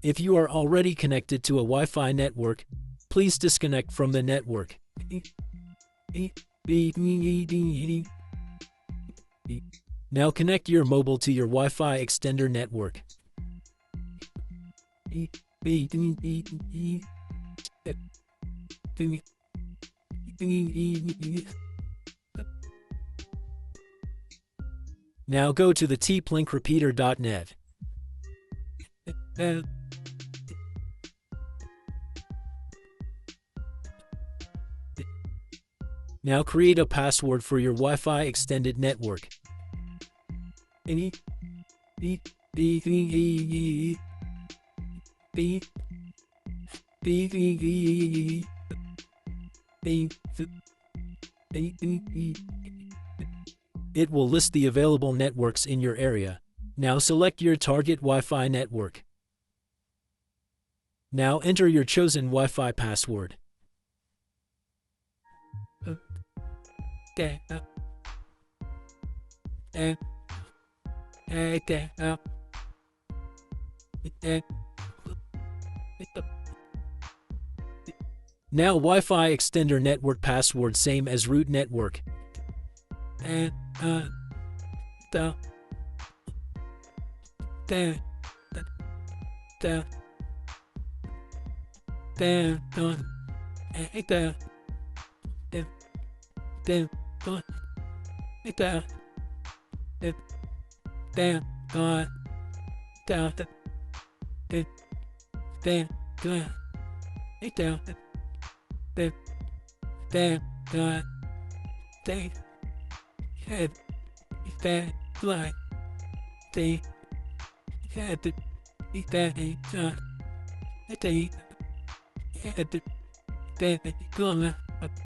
If you are already connected to a Wi-Fi network, please disconnect from the network. Now connect your mobile to your Wi-Fi extender network. Now go to the TP-Link Now create a password for your Wi-Fi extended network. It will list the available networks in your area. Now select your target Wi-Fi network. Now enter your chosen Wi-Fi password. Now Wi-Fi extender network password same as root network.